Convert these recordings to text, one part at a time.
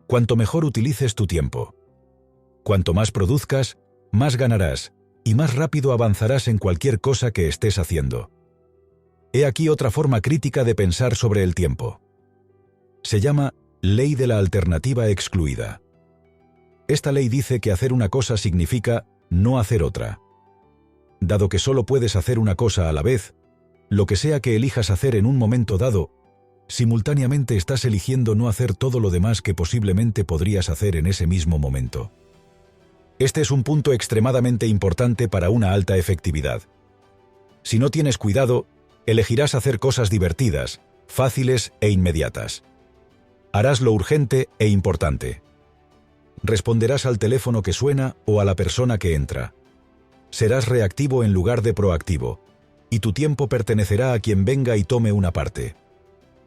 cuanto mejor utilices tu tiempo. Cuanto más produzcas, más ganarás y más rápido avanzarás en cualquier cosa que estés haciendo. He aquí otra forma crítica de pensar sobre el tiempo. Se llama ley de la alternativa excluida. Esta ley dice que hacer una cosa significa no hacer otra. Dado que solo puedes hacer una cosa a la vez, lo que sea que elijas hacer en un momento dado, simultáneamente estás eligiendo no hacer todo lo demás que posiblemente podrías hacer en ese mismo momento. Este es un punto extremadamente importante para una alta efectividad. Si no tienes cuidado, elegirás hacer cosas divertidas, fáciles e inmediatas. Harás lo urgente e importante. Responderás al teléfono que suena o a la persona que entra. Serás reactivo en lugar de proactivo, y tu tiempo pertenecerá a quien venga y tome una parte.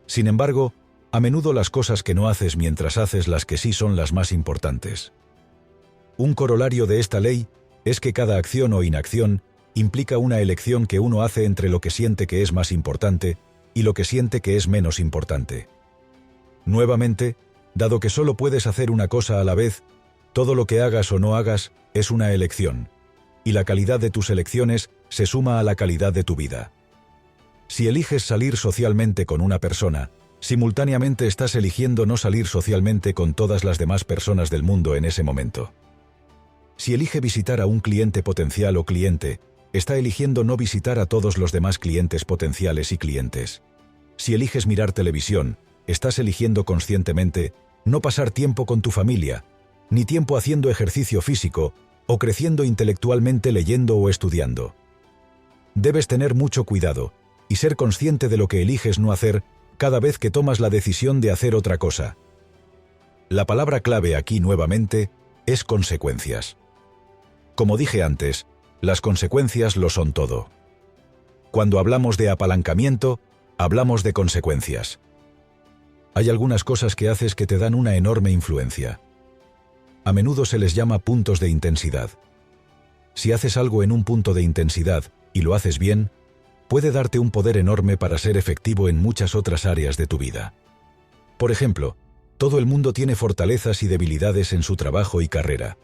Sin embargo, a menudo las cosas que no haces mientras haces las que sí son las más importantes. Un corolario de esta ley es que cada acción o inacción implica una elección que uno hace entre lo que siente que es más importante y lo que siente que es menos importante. Nuevamente, dado que solo puedes hacer una cosa a la vez, todo lo que hagas o no hagas es una elección, y la calidad de tus elecciones se suma a la calidad de tu vida. Si eliges salir socialmente con una persona, simultáneamente estás eligiendo no salir socialmente con todas las demás personas del mundo en ese momento. Si elige visitar a un cliente potencial o cliente, está eligiendo no visitar a todos los demás clientes potenciales y clientes. Si eliges mirar televisión, estás eligiendo conscientemente no pasar tiempo con tu familia, ni tiempo haciendo ejercicio físico o creciendo intelectualmente leyendo o estudiando. Debes tener mucho cuidado y ser consciente de lo que eliges no hacer cada vez que tomas la decisión de hacer otra cosa. La palabra clave aquí nuevamente es consecuencias. Como dije antes, las consecuencias lo son todo. Cuando hablamos de apalancamiento, hablamos de consecuencias. Hay algunas cosas que haces que te dan una enorme influencia. A menudo se les llama puntos de intensidad. Si haces algo en un punto de intensidad y lo haces bien, puede darte un poder enorme para ser efectivo en muchas otras áreas de tu vida. Por ejemplo, todo el mundo tiene fortalezas y debilidades en su trabajo y carrera.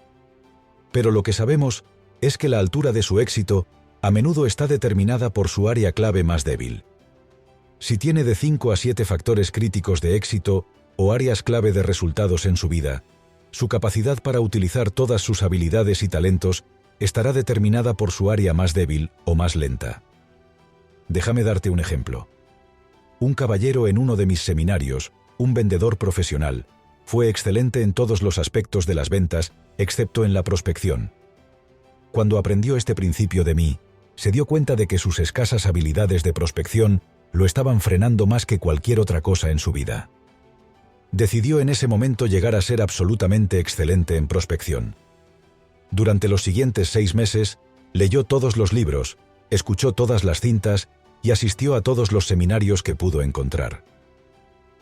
Pero lo que sabemos es que la altura de su éxito a menudo está determinada por su área clave más débil. Si tiene de 5 a 7 factores críticos de éxito o áreas clave de resultados en su vida, su capacidad para utilizar todas sus habilidades y talentos estará determinada por su área más débil o más lenta. Déjame darte un ejemplo. Un caballero en uno de mis seminarios, un vendedor profesional, fue excelente en todos los aspectos de las ventas, excepto en la prospección. Cuando aprendió este principio de mí, se dio cuenta de que sus escasas habilidades de prospección lo estaban frenando más que cualquier otra cosa en su vida. Decidió en ese momento llegar a ser absolutamente excelente en prospección. Durante los siguientes 6 meses, leyó todos los libros, escuchó todas las cintas y asistió a todos los seminarios que pudo encontrar.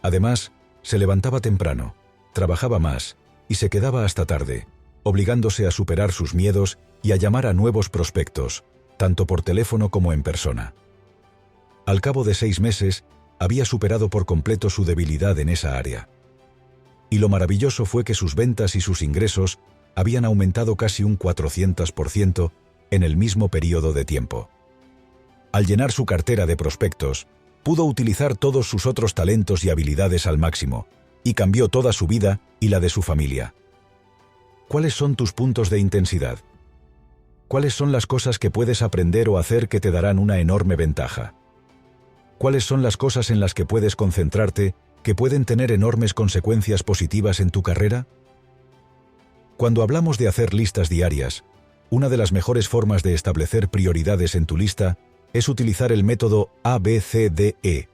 Además, se levantaba temprano, trabajaba más y se quedaba hasta tarde, obligándose a superar sus miedos y a llamar a nuevos prospectos, tanto por teléfono como en persona. Al cabo de 6 meses, había superado por completo su debilidad en esa área. Y lo maravilloso fue que sus ventas y sus ingresos habían aumentado casi un 400% en el mismo periodo de tiempo. Al llenar su cartera de prospectos, pudo utilizar todos sus otros talentos y habilidades al máximo, y cambió toda su vida y la de su familia. ¿Cuáles son tus puntos de intensidad? ¿Cuáles son las cosas que puedes aprender o hacer que te darán una enorme ventaja? ¿Cuáles son las cosas en las que puedes concentrarte que pueden tener enormes consecuencias positivas en tu carrera? Cuando hablamos de hacer listas diarias, una de las mejores formas de establecer prioridades en tu lista es utilizar el método ABCDE.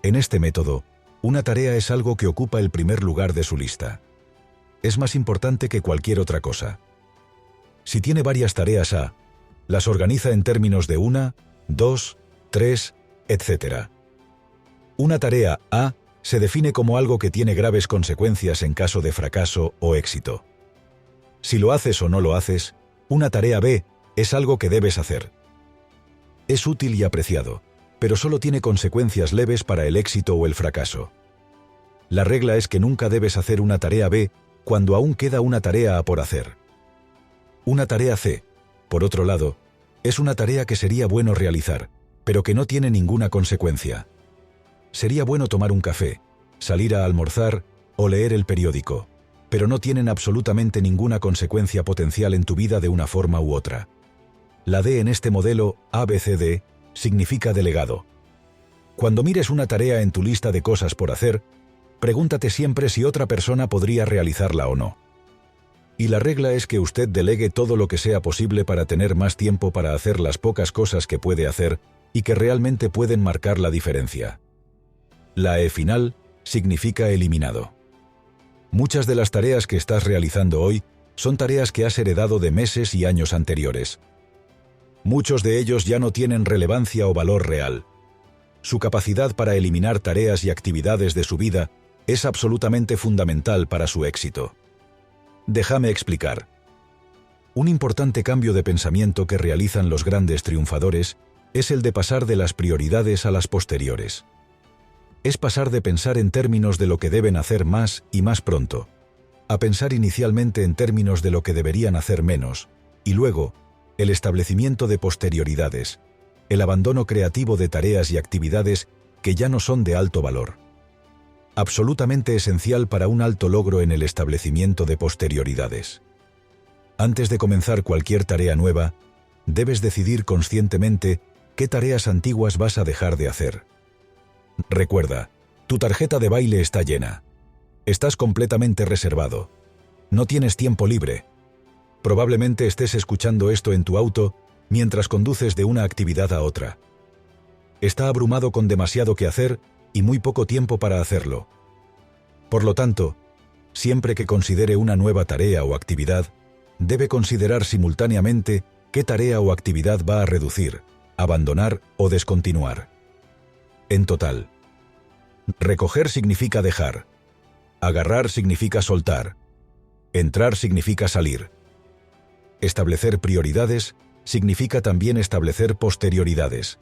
En este método, una tarea es algo que ocupa el primer lugar de su lista. Es más importante que cualquier otra cosa. Si tiene varias tareas A, las organiza en términos de 1, 2, 3, etc. Una tarea A se define como algo que tiene graves consecuencias en caso de fracaso o éxito. Si lo haces o no lo haces, una tarea B es algo que debes hacer. Es útil y apreciado, pero solo tiene consecuencias leves para el éxito o el fracaso. La regla es que nunca debes hacer una tarea B cuando aún queda una tarea A por hacer. Una tarea C, por otro lado, es una tarea que sería bueno realizar, pero que no tiene ninguna consecuencia. Sería bueno tomar un café, salir a almorzar o leer el periódico, pero no tienen absolutamente ninguna consecuencia potencial en tu vida de una forma u otra. La D en este modelo ABCD significa delegado. Cuando mires una tarea en tu lista de cosas por hacer, pregúntate siempre si otra persona podría realizarla o no. Y la regla es que usted delegue todo lo que sea posible para tener más tiempo para hacer las pocas cosas que puede hacer y que realmente pueden marcar la diferencia. La E final significa eliminado. Muchas de las tareas que estás realizando hoy son tareas que has heredado de meses y años anteriores. Muchos de ellos ya no tienen relevancia o valor real. Su capacidad para eliminar tareas y actividades de su vida es absolutamente fundamental para su éxito. Déjame explicar. Un importante cambio de pensamiento que realizan los grandes triunfadores es el de pasar de las prioridades a las posteriores. Es pasar de pensar en términos de lo que deben hacer más y más pronto, a pensar inicialmente en términos de lo que deberían hacer menos, y luego, el establecimiento de posterioridades, el abandono creativo de tareas y actividades que ya no son de alto valor. Absolutamente esencial para un alto logro en el establecimiento de posterioridades. Antes de comenzar cualquier tarea nueva, debes decidir conscientemente qué tareas antiguas vas a dejar de hacer. Recuerda, tu tarjeta de baile está llena. Estás completamente reservado. No tienes tiempo libre. Probablemente estés escuchando esto en tu auto mientras conduces de una actividad a otra. Está abrumado con demasiado que hacer y muy poco tiempo para hacerlo. Por lo tanto, siempre que considere una nueva tarea o actividad, debe considerar simultáneamente qué tarea o actividad va a reducir, abandonar o descontinuar. En total, recoger significa dejar, agarrar significa soltar, entrar significa salir. Establecer prioridades significa también establecer posterioridades.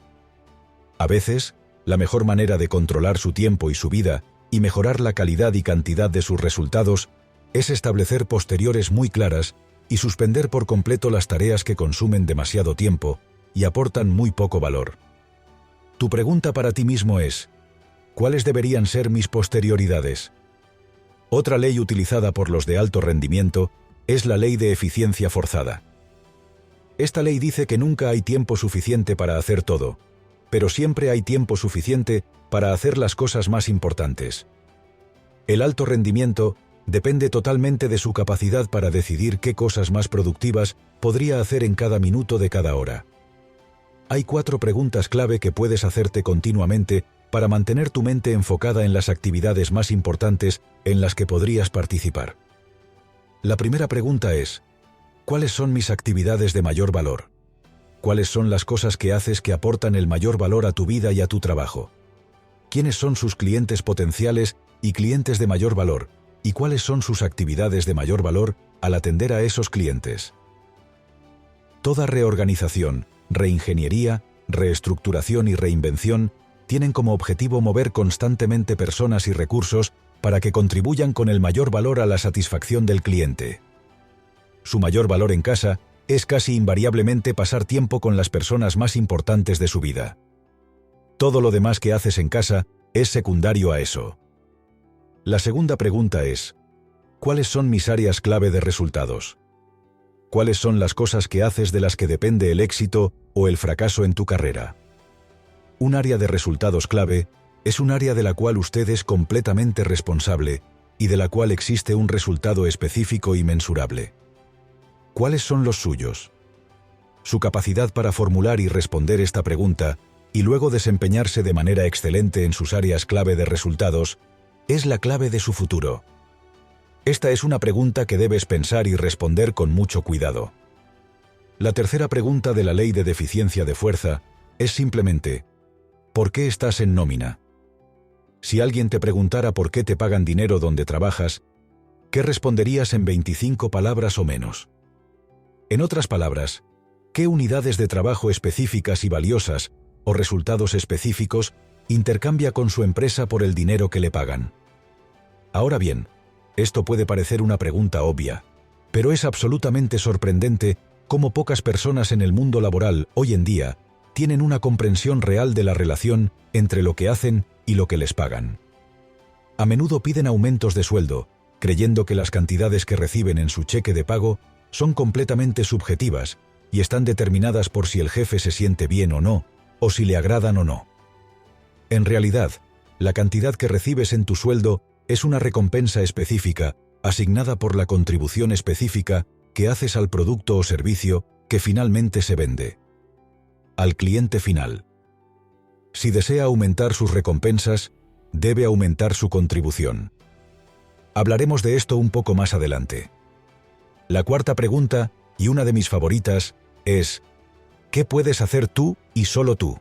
A veces, la mejor manera de controlar su tiempo y su vida y mejorar la calidad y cantidad de sus resultados es establecer posteriores muy claras y suspender por completo las tareas que consumen demasiado tiempo y aportan muy poco valor. Tu pregunta para ti mismo es: ¿cuáles deberían ser mis posterioridades? Otra ley utilizada por los de alto rendimiento es la ley de eficiencia forzada. Esta ley dice que nunca hay tiempo suficiente para hacer todo, pero siempre hay tiempo suficiente para hacer las cosas más importantes. El alto rendimiento depende totalmente de su capacidad para decidir qué cosas más productivas podría hacer en cada minuto de cada hora. Hay 4 preguntas clave que puedes hacerte continuamente para mantener tu mente enfocada en las actividades más importantes en las que podrías participar. La primera pregunta es: ¿cuáles son mis actividades de mayor valor? ¿Cuáles son las cosas que haces que aportan el mayor valor a tu vida y a tu trabajo? ¿Quiénes son sus clientes potenciales y clientes de mayor valor? ¿Y cuáles son sus actividades de mayor valor al atender a esos clientes? Toda reorganización, reingeniería, reestructuración y reinvención tienen como objetivo mover constantemente personas y recursos para que contribuyan con el mayor valor a la satisfacción del cliente. Su mayor valor en casa es casi invariablemente pasar tiempo con las personas más importantes de su vida. Todo lo demás que haces en casa es secundario a eso. La segunda pregunta es: ¿cuáles son mis áreas clave de resultados? ¿Cuáles son las cosas que haces de las que depende el éxito o el fracaso en tu carrera? Un área de resultados clave es un área de la cual usted es completamente responsable y de la cual existe un resultado específico y mensurable. ¿Cuáles son los suyos? Su capacidad para formular y responder esta pregunta y luego desempeñarse de manera excelente en sus áreas clave de resultados es la clave de su futuro. Esta es una pregunta que debes pensar y responder con mucho cuidado. La tercera pregunta de la ley de deficiencia de fuerza es simplemente: ¿por qué estás en nómina? Si alguien te preguntara por qué te pagan dinero donde trabajas, ¿qué responderías en 25 palabras o menos? En otras palabras, ¿qué unidades de trabajo específicas y valiosas o resultados específicos intercambia con su empresa por el dinero que le pagan? Ahora bien, esto puede parecer una pregunta obvia, pero es absolutamente sorprendente cómo pocas personas en el mundo laboral hoy en día tienen una comprensión real de la relación entre lo que hacen y lo que les pagan. A menudo piden aumentos de sueldo, creyendo que las cantidades que reciben en su cheque de pago son completamente subjetivas y están determinadas por si el jefe se siente bien o no, o si le agradan o no. En realidad, la cantidad que recibes en tu sueldo es una recompensa específica asignada por la contribución específica que haces al producto o servicio que finalmente se vende. Al cliente final. Si desea aumentar sus recompensas, debe aumentar su contribución. Hablaremos de esto un poco más adelante. La cuarta pregunta, y una de mis favoritas, es: ¿qué puedes hacer tú y solo tú?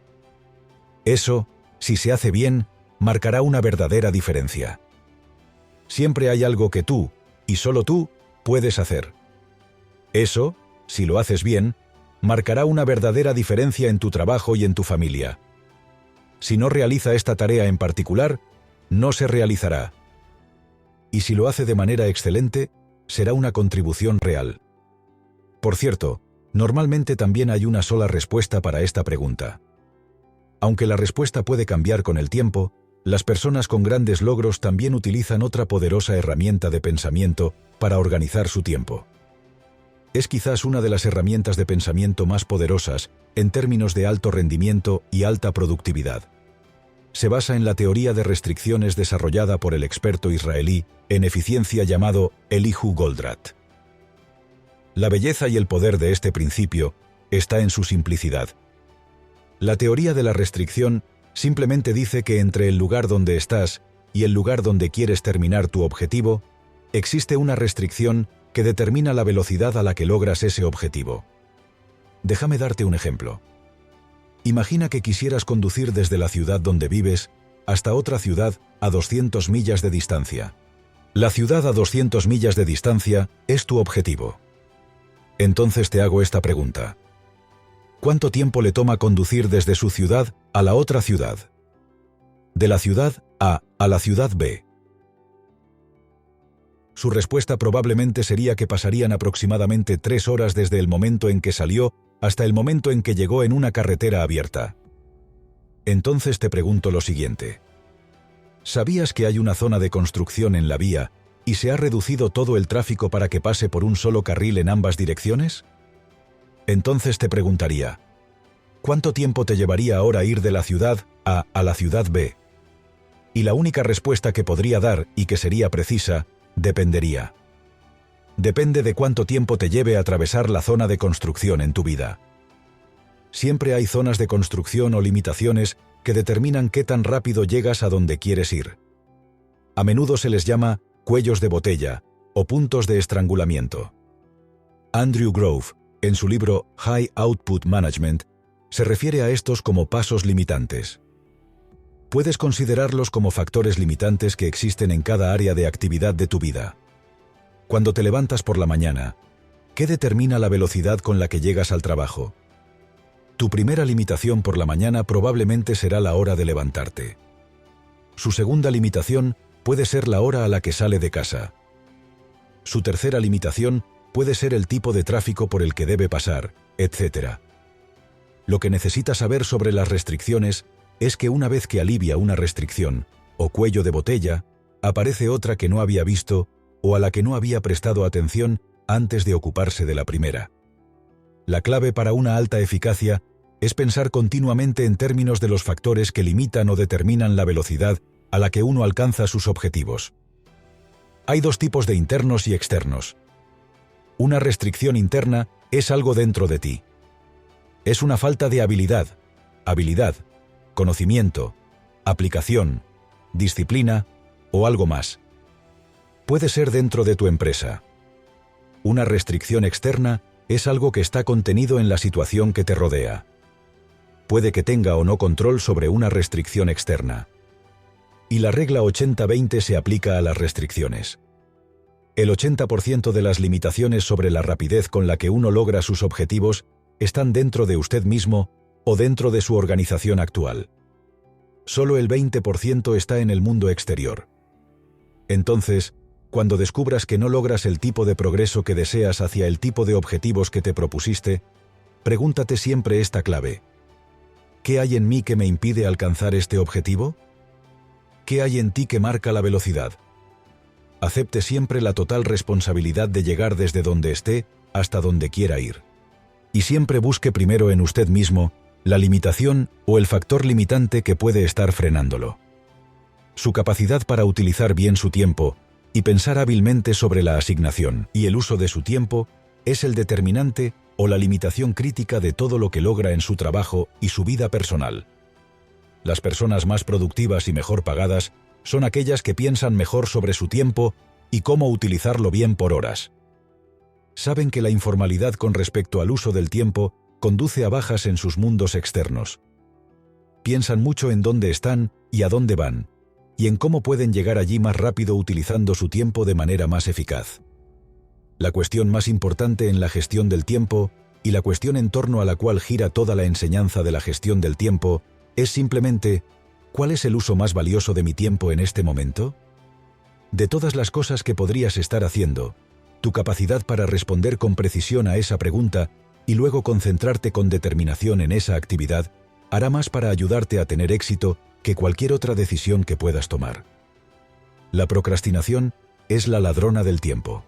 Eso, si se hace bien, marcará una verdadera diferencia. Siempre hay algo que tú, y solo tú, puedes hacer. Eso, si lo haces bien, marcará una verdadera diferencia en tu trabajo y en tu familia. Si no realiza esta tarea en particular, no se realizará. Y si lo hace de manera excelente, será una contribución real. Por cierto, normalmente también hay una sola respuesta para esta pregunta. Aunque la respuesta puede cambiar con el tiempo, las personas con grandes logros también utilizan otra poderosa herramienta de pensamiento para organizar su tiempo. Es quizás una de las herramientas de pensamiento más poderosas en términos de alto rendimiento y alta productividad. Se basa en la teoría de restricciones desarrollada por el experto israelí en eficiencia llamado Elihu Goldratt. La belleza y el poder de este principio está en su simplicidad. La teoría de la restricción simplemente dice que entre el lugar donde estás y el lugar donde quieres terminar tu objetivo, existe una restricción que determina la velocidad a la que logras ese objetivo. Déjame darte un ejemplo. Imagina que quisieras conducir desde la ciudad donde vives hasta otra ciudad a 200 millas de distancia. La ciudad a 200 millas de distancia es tu objetivo. Entonces te hago esta pregunta. ¿Cuánto tiempo le toma conducir desde su ciudad a la otra ciudad? De la ciudad A a la ciudad B. Su respuesta probablemente sería que pasarían aproximadamente 3 horas desde el momento en que salió hasta el momento en que llegó en una carretera abierta. Entonces te pregunto lo siguiente. ¿Sabías que hay una zona de construcción en la vía y se ha reducido todo el tráfico para que pase por un solo carril en ambas direcciones? Entonces te preguntaría, ¿cuánto tiempo te llevaría ahora ir de la ciudad A a la ciudad B? Y la única respuesta que podría dar, y que sería precisa, dependería. Depende de cuánto tiempo te lleve atravesar la zona de construcción en tu vida. Siempre hay zonas de construcción o limitaciones que determinan qué tan rápido llegas a donde quieres ir. A menudo se les llama cuellos de botella o puntos de estrangulamiento. Andrew Grove, en su libro High Output Management, se refiere a estos como pasos limitantes. Puedes considerarlos como factores limitantes que existen en cada área de actividad de tu vida. Cuando te levantas por la mañana, ¿qué determina la velocidad con la que llegas al trabajo? Tu primera limitación por la mañana probablemente será la hora de levantarte. Su segunda limitación puede ser la hora a la que sale de casa. Su tercera limitación puede ser el tipo de tráfico por el que debe pasar, etc. Lo que necesitas saber sobre las restricciones es que una vez que alivia una restricción, o cuello de botella, aparece otra que no había visto o a la que no había prestado atención antes de ocuparse de la primera. La clave para una alta eficacia es pensar continuamente en términos de los factores que limitan o determinan la velocidad a la que uno alcanza sus objetivos. Hay dos tipos de internos y externos. Una restricción interna es algo dentro de ti. Es una falta de habilidad, conocimiento, aplicación, disciplina o algo más. Puede ser dentro de tu empresa. Una restricción externa es algo que está contenido en la situación que te rodea. Puede que tenga o no control sobre una restricción externa. Y la regla 80-20 se aplica a las restricciones. El 80% de las limitaciones sobre la rapidez con la que uno logra sus objetivos están dentro de usted mismo o dentro de su organización actual. Solo el 20% está en el mundo exterior. Entonces, cuando descubras que no logras el tipo de progreso que deseas hacia el tipo de objetivos que te propusiste, pregúntate siempre esta clave: ¿qué hay en mí que me impide alcanzar este objetivo? ¿Qué hay en ti que marca la velocidad? Acepte siempre la total responsabilidad de llegar desde donde esté hasta donde quiera ir. Y siempre busque primero en usted mismo la limitación o el factor limitante que puede estar frenándolo. Su capacidad para utilizar bien su tiempo y pensar hábilmente sobre la asignación y el uso de su tiempo es el determinante o la limitación crítica de todo lo que logra en su trabajo y su vida personal. Las personas más productivas y mejor pagadas son aquellas que piensan mejor sobre su tiempo y cómo utilizarlo bien por horas. Saben que la informalidad con respecto al uso del tiempo conduce a bajas en sus mundos externos. Piensan mucho en dónde están y a dónde van, y en cómo pueden llegar allí más rápido utilizando su tiempo de manera más eficaz. La cuestión más importante en la gestión del tiempo, y la cuestión en torno a la cual gira toda la enseñanza de la gestión del tiempo, es simplemente: ¿cuál es el uso más valioso de mi tiempo en este momento? De todas las cosas que podrías estar haciendo, tu capacidad para responder con precisión a esa pregunta y luego concentrarte con determinación en esa actividad hará más para ayudarte a tener éxito que cualquier otra decisión que puedas tomar. La procrastinación es la ladrona del tiempo.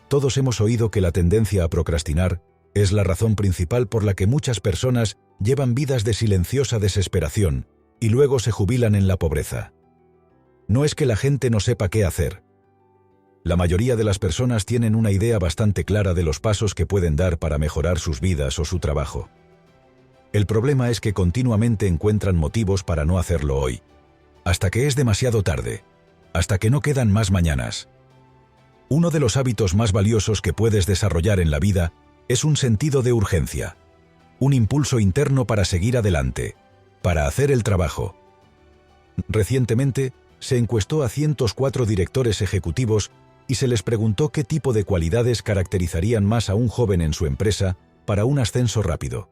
Todos hemos oído que la tendencia a procrastinar es la razón principal por la que muchas personas llevan vidas de silenciosa desesperación y luego se jubilan en la pobreza. No es que la gente no sepa qué hacer. La mayoría de las personas tienen una idea bastante clara de los pasos que pueden dar para mejorar sus vidas o su trabajo. El problema es que continuamente encuentran motivos para no hacerlo hoy, hasta que es demasiado tarde, hasta que no quedan más mañanas. Uno de los hábitos más valiosos que puedes desarrollar en la vida es un sentido de urgencia, un impulso interno para seguir adelante, para hacer el trabajo. Recientemente, se encuestó a 104 directores ejecutivos y se les preguntó qué tipo de cualidades caracterizarían más a un joven en su empresa para un ascenso rápido.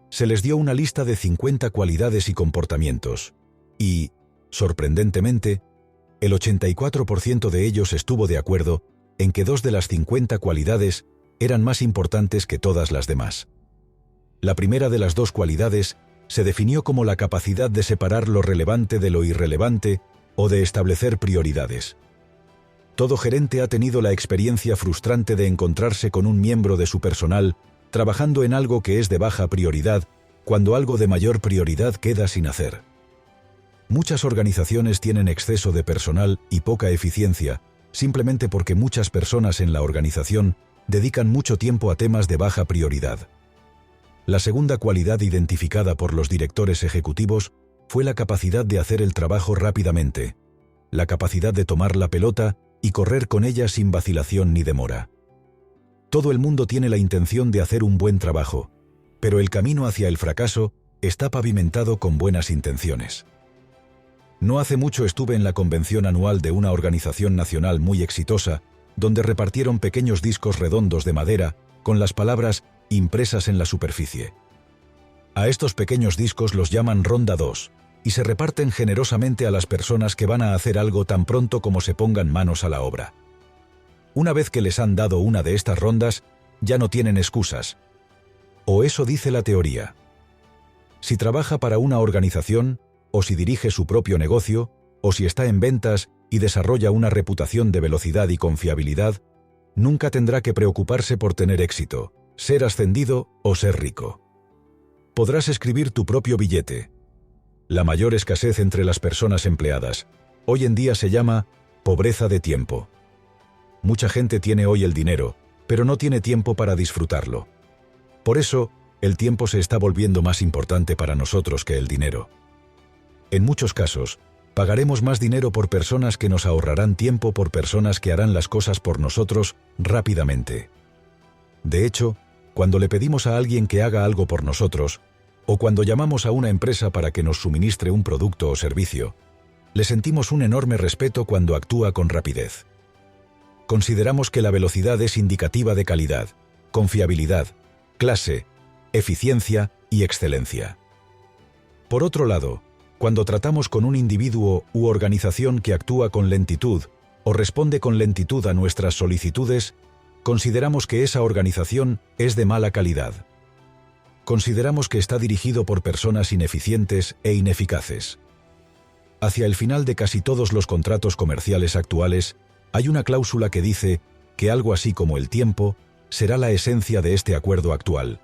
Se les dio una lista de 50 cualidades y comportamientos, y, sorprendentemente, el 84% de ellos estuvo de acuerdo en que 2 de las 50 cualidades eran más importantes que todas las demás. La primera de las 2 cualidades se definió como la capacidad de separar lo relevante de lo irrelevante o de establecer prioridades. Todo gerente ha tenido la experiencia frustrante de encontrarse con un miembro de su personal trabajando en algo que es de baja prioridad, cuando algo de mayor prioridad queda sin hacer. Muchas organizaciones tienen exceso de personal y poca eficiencia, simplemente porque muchas personas en la organización dedican mucho tiempo a temas de baja prioridad. La segunda cualidad identificada por los directores ejecutivos fue la capacidad de hacer el trabajo rápidamente, la capacidad de tomar la pelota y correr con ella sin vacilación ni demora. Todo el mundo tiene la intención de hacer un buen trabajo, pero el camino hacia el fracaso está pavimentado con buenas intenciones. No hace mucho estuve en la convención anual de una organización nacional muy exitosa, donde repartieron pequeños discos redondos de madera con las palabras impresas en la superficie. A estos pequeños discos los llaman Ronda 2, y se reparten generosamente a las personas que van a hacer algo tan pronto como se pongan manos a la obra. Una vez que les han dado una de estas rondas, ya no tienen excusas. O eso dice la teoría. Si trabaja para una organización, o si dirige su propio negocio, o si está en ventas y desarrolla una reputación de velocidad y confiabilidad, nunca tendrá que preocuparse por tener éxito, ser ascendido o ser rico. Podrás escribir tu propio billete. La mayor escasez entre las personas empleadas hoy en día se llama pobreza de tiempo. Mucha gente tiene hoy el dinero, pero no tiene tiempo para disfrutarlo. Por eso, el tiempo se está volviendo más importante para nosotros que el dinero. En muchos casos, pagaremos más dinero por personas que nos ahorrarán tiempo por personas que harán las cosas por nosotros rápidamente. De hecho, cuando le pedimos a alguien que haga algo por nosotros, o cuando llamamos a una empresa para que nos suministre un producto o servicio, le sentimos un enorme respeto cuando actúa con rapidez. Consideramos que la velocidad es indicativa de calidad, confiabilidad, clase, eficiencia y excelencia. Por otro lado, Cuando tratamos con un individuo u organización que actúa con lentitud o responde con lentitud a nuestras solicitudes, consideramos que esa organización es de mala calidad. Consideramos que está dirigido por personas ineficientes e ineficaces. Hacia el final de casi todos los contratos comerciales actuales, hay una cláusula que dice que algo así como el tiempo será la esencia de este acuerdo actual.